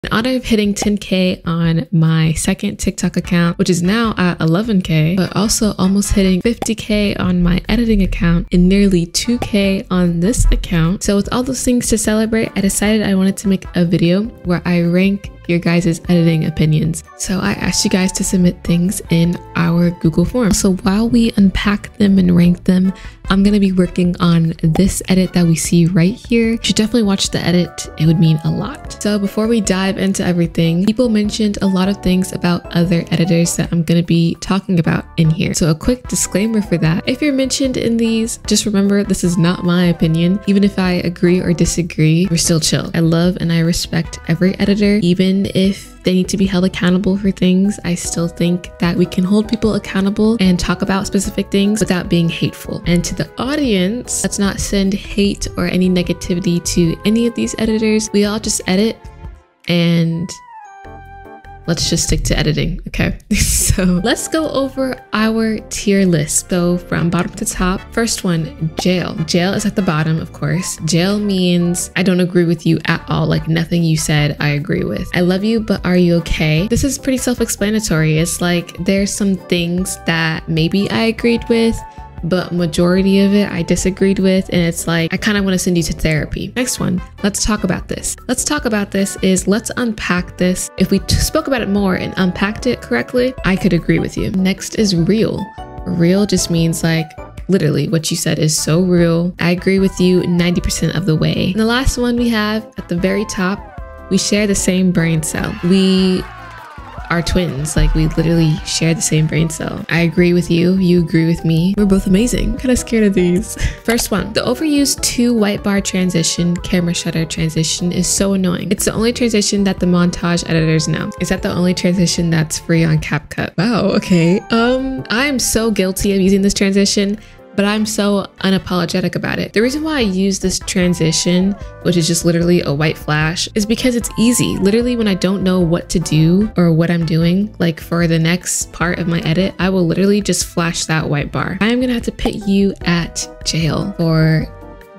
In honor of hitting 10K on my second TikTok account, which is now at 11K, but also almost hitting 50K on my editing account and nearly 2K on this account. So with all those things to celebrate, I decided I wanted to make a video where I rank your guys' editing opinions. So I asked you guys to submit things in our Google form. So while we unpack them and rank them, I'm gonna be working on this edit that we see right here. You should definitely watch the edit, it would mean a lot. So before we dive into everything, people mentioned a lot of things about other editors that I'm gonna be talking about in here. So a quick disclaimer for that. If you're mentioned in these, just remember this is not my opinion. Even if I agree or disagree, we're still chill. I love and I respect every editor, even if they need to be held accountable for things. I still think that we can hold people accountable and talk about specific things without being hateful. And to the audience, let's not send hate or any negativity to any of these editors. We all just edit and let's just stick to editing, okay? So let's go over our tier list. So from bottom to top, first one, jail. Jail is at the bottom, of course. Jail means I don't agree with you at all. Like nothing you said, I agree with. I love you, but are you okay? This is pretty self-explanatory. It's like there's some things that maybe I agreed with, but majority of it I disagreed with, and it's like I kind of want to send you to therapy. Next one, let's talk about this. Let's talk about this is let's unpack this. If we spoke about it more and unpacked it correctly, I could agree with you. Next is real. Real just means like literally what you said is so real. I agree with you 90% of the way. And the last one we have at the very top, we share the same brain cell. We are twins, like we literally share the same brain cell. I agree with you, you agree with me. We're both amazing. I'm kind of scared of these. First one, the overused 2 white bar transition, camera shutter transition is so annoying. It's the only transition that the montage editors know. Is that the only transition that's free on CapCut? Wow, okay. I'm so guilty of using this transition, but I'm so unapologetic about it. The reason why I use this transition, which is just literally a white flash, is because it's easy. Literally when I don't know what to do or what I'm doing, like for the next part of my edit, I will literally just flash that white bar. I am gonna have to put you at jail for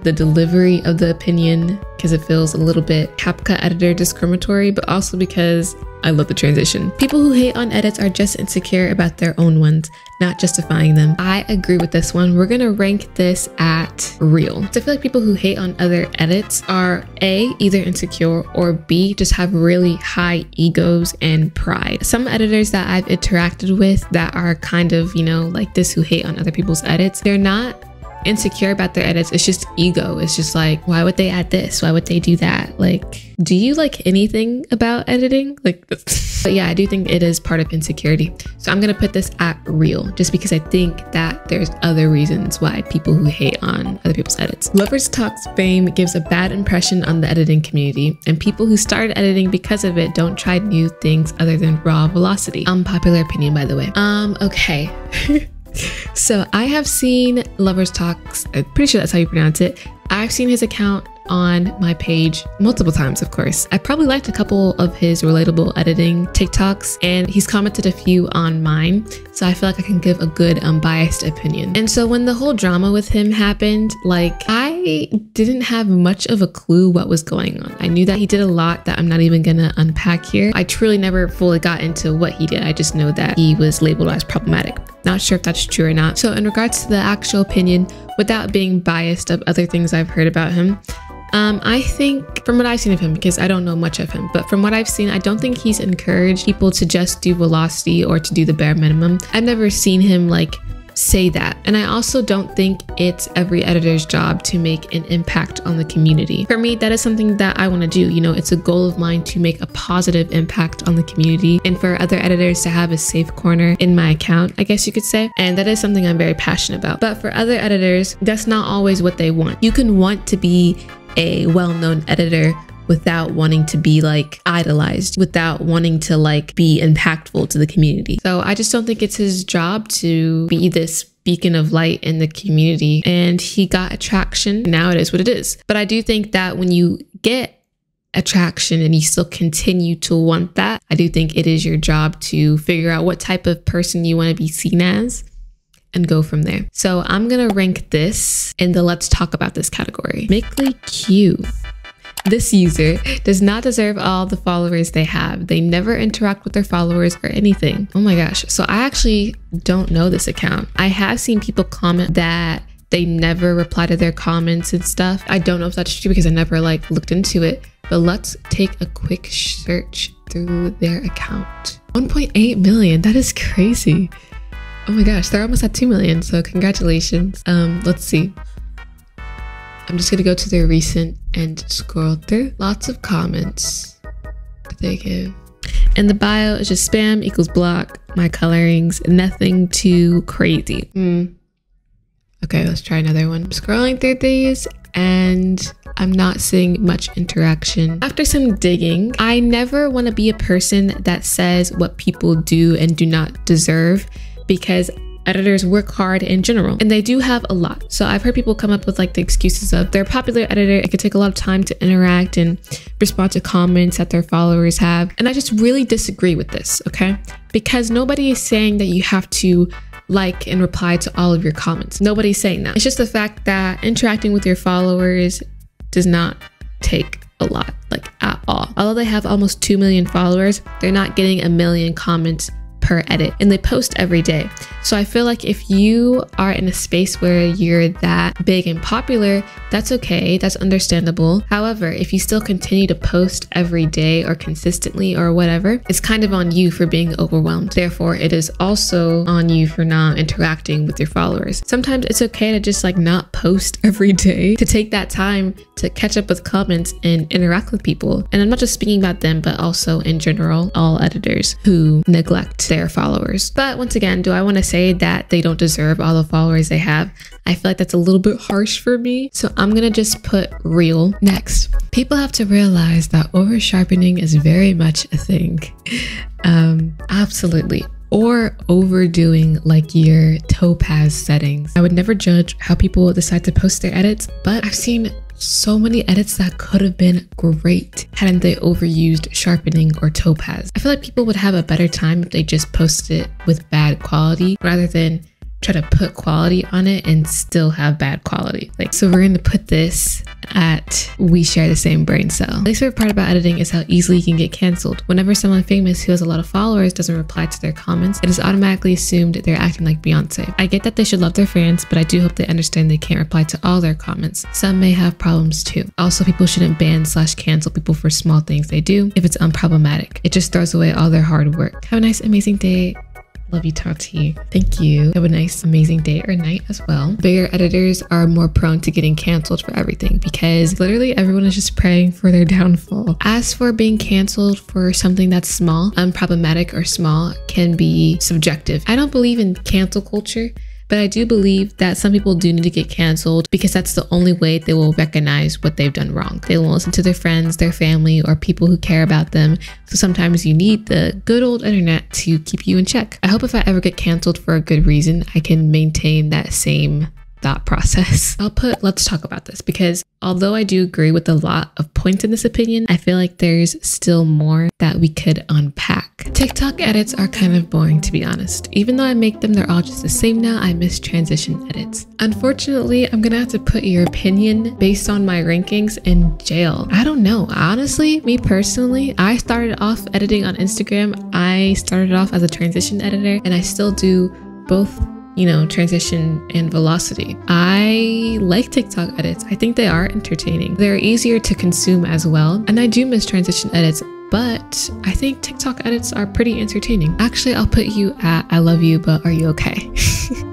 the delivery of the opinion because it feels a little bit CapCut editor discriminatory, but also because I love the transition. People who hate on edits are just insecure about their own ones, not justifying them. I agree with this one. We're gonna rank this at real. So I feel like people who hate on other edits are A, either insecure, or B, just have really high egos and pride. Some editors that I've interacted with that are kind of, you know, like this, who hate on other people's edits, they're not insecure about their edits. It's just ego. It's just like, why would they add this? Why would they do that? Like, do you like anything about editing? Like, but yeah, I do think it is part of insecurity. So I'm gonna put this at real, just because I think that there's other reasons why people who hate on other people's edits. Lovers Talks fame gives a bad impression on the editing community, and people who started editing because of it don't try new things other than raw velocity. Unpopular opinion, by the way. Okay. So I have seen Lovers Talks, I'm pretty sure that's how you pronounce it. I've seen his account on my page multiple times, of course. I probably liked a couple of his relatable editing TikToks, and he's commented a few on mine. So I feel like I can give a good unbiased opinion. And so when the whole drama with him happened, like I didn't have much of a clue what was going on. I knew that he did a lot that I'm not even gonna unpack here. I truly never fully got into what he did. I just know that he was labeled as problematic. Not sure if that's true or not. So in regards to the actual opinion, without being biased of other things I've heard about him, I think from what I've seen of him, because I don't know much of him, but from what I've seen, I don't think he's encouraged people to just do velocity or to do the bare minimum. I've never seen him like say that. And I also don't think it's every editor's job to make an impact on the community. For me, that is something that I want to do. You know, it's a goal of mine to make a positive impact on the community and for other editors to have a safe corner in my account, I guess you could say. And that is something I'm very passionate about. But for other editors, that's not always what they want. You can want to be a well-known editor without wanting to be like idolized, without wanting to like be impactful to the community. So I just don't think it's his job to be this beacon of light in the community. And he got attraction. Now it is what it is. But I do think that when you get attraction and you still continue to want that, I do think it is your job to figure out what type of person you want to be seen as and go from there. So I'm gonna rank this in the let's talk about this category. Mickley Q. This user does not deserve all the followers they have. They never interact with their followers or anything. Oh my gosh. So I actually don't know this account. I have seen people comment that they never reply to their comments and stuff. I don't know if that's true because I never like looked into it, but let's take a quick search through their account. 1.8 million, that is crazy. Oh my gosh, they're almost at 2 million, so congratulations. Let's see. I'm just gonna go to their recent and scroll through. Lots of comments that they give. And the bio is just spam equals block, my colorings, nothing too crazy. Okay, let's try another one. I'm scrolling through these and I'm not seeing much interaction. After some digging, I never want to be a person that says what people do and do not deserve, because editors work hard in general and they do have a lot. So I've heard people come up with like the excuses of they're a popular editor, it could take a lot of time to interact and respond to comments that their followers have. And I just really disagree with this, okay? Because nobody is saying that you have to like and reply to all of your comments. Nobody's saying that. It's just the fact that interacting with your followers does not take a lot, like at all. Although they have almost 2 million followers, they're not getting 1 million comments per edit, and they post every day. So I feel like if you are in a space where you're that big and popular, that's okay, that's understandable. However, if you still continue to post every day or consistently or whatever, it's kind of on you for being overwhelmed. Therefore, it is also on you for not interacting with your followers. Sometimes it's okay to just like not post every day, to take that time to catch up with comments and interact with people. And I'm not just speaking about them, but also in general, all editors who neglect their followers. But once again, do I want to say that they don't deserve all the followers they have? I feel like that's a little bit harsh for me. So I'm gonna just put real. Next, people have to realize that over sharpening is very much a thing. Absolutely. Or overdoing like your topaz settings. I would never judge how people decide to post their edits, but I've seen so many edits that could have been great hadn't they overused sharpening or topaz. I feel like people would have a better time if they just posted it with bad quality rather than try to put quality on it and still have bad quality. Like, so we're gonna put this at we share the same brain cell. My favorite part about editing is how easily you can get canceled. Whenever someone famous who has a lot of followers doesn't reply to their comments, it is automatically assumed they're acting like Beyonce. I get that they should love their fans, but I do hope they understand they can't reply to all their comments. Some may have problems too. Also, people shouldn't ban/cancel people for small things they do if it's unproblematic. It just throws away all their hard work. Have a nice, amazing day. Love you, Tati. Thank you. Have a nice, amazing day or night as well. Bigger editors are more prone to getting canceled for everything because literally everyone is just praying for their downfall. As for being canceled for something that's small, unproblematic or small can be subjective. I don't believe in cancel culture, but I do believe that some people do need to get canceled because that's the only way they will recognize what they've done wrong. They won't listen to their friends, their family, or people who care about them. So sometimes you need the good old internet to keep you in check. I hope if I ever get canceled for a good reason, I can maintain that same thought process. I'll put, let's talk about this, because although I do agree with a lot of points in this opinion, I feel like there's still more that we could unpack. TikTok edits are kind of boring, to be honest. Even though I make them, they're all just the same now. I miss transition edits. Unfortunately, I'm gonna have to put your opinion based on my rankings in jail. I don't know. Honestly, me personally, I started off editing on Instagram. I started off as a transition editor and I still do both, you know, transition and velocity. I like TikTok edits. I think they are entertaining. They're easier to consume as well. And I do miss transition edits, but I think TikTok edits are pretty entertaining. Actually, I'll put you at I love you, but are you okay?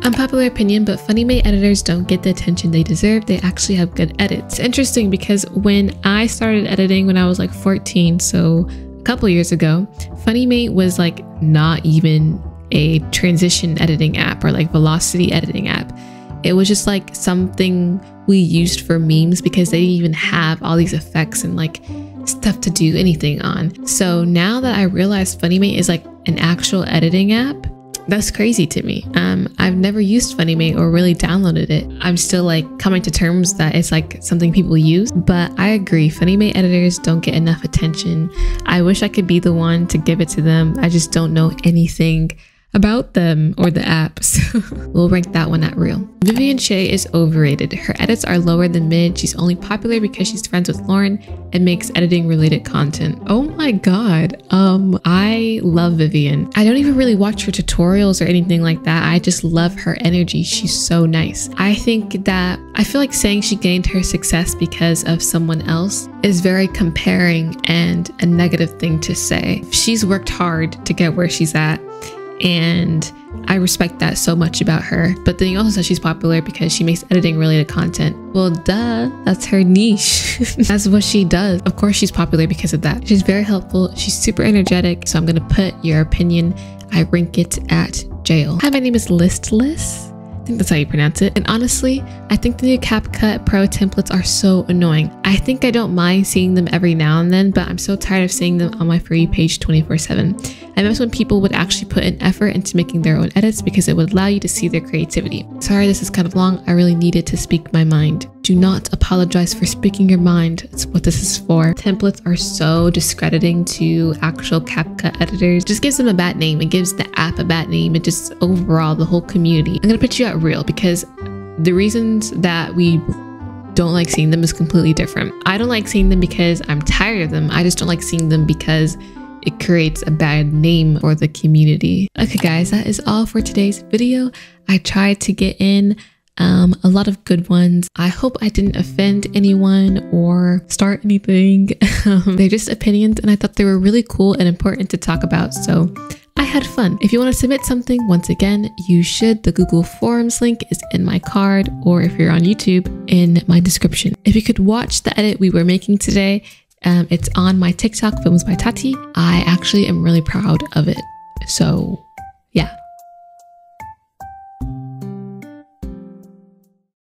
Unpopular opinion, but funny made editors don't get the attention they deserve. They actually have good edits. It's interesting because when I started editing when I was like 14, so a couple years ago, Funny Mate was like not even a transition editing app or like velocity editing app. It was just like something we used for memes because they didn't even have all these effects and like stuff to do anything on. So now that I realize Funnymate is like an actual editing app, that's crazy to me. I've never used Funnymate or really downloaded it. I'm still like coming to terms that it's like something people use, but I agree, Funnymate editors don't get enough attention. I wish I could be the one to give it to them. I just don't know anything about them or the apps. We'll rank that one at real. Vivian Shea is overrated. Her edits are lower than mid. She's only popular because she's friends with Lauren and makes editing related content. Oh my god. I love Vivian. I don't even really watch her tutorials or anything like that. I just love her energy. She's so nice. I feel like saying she gained her success because of someone else is very comparing and a negative thing to say. She's worked hard to get where she's at, and I respect that so much about her. But then you also said she's popular because she makes editing related content. Well, duh, that's her niche. That's what she does. Of course she's popular because of that. She's very helpful. She's super energetic. So I'm gonna put your opinion, I rank it at jail. Hi, my name is Listless. I think that's how you pronounce it. And honestly, I think the new CapCut Pro templates are so annoying. I think I don't mind seeing them every now and then, but I'm so tired of seeing them on my For You page 24/7. I miss when people would actually put an effort into making their own edits because it would allow you to see their creativity. Sorry, this is kind of long. I really needed to speak my mind. Do not apologize for speaking your mind. That's what this is for. Templates are so discrediting to actual CapCut editors. It just gives them a bad name. It gives the app a bad name. It just overall, the whole community. I'm gonna put you at real because the reasons that we don't like seeing them is completely different. I don't like seeing them because I'm tired of them. I just don't like seeing them because it creates a bad name for the community. Okay guys, that is all for today's video. I tried to get in a lot of good ones. I hope I didn't offend anyone or start anything. They're just opinions and I thought they were really cool and important to talk about, so I had fun. If you want to submit something, once again, you should. The Google Forms link is in my card, or if you're on YouTube, in my description. If you could watch the edit we were making today, it's on my TikTok, Films by Tati. I actually am really proud of it. So yeah.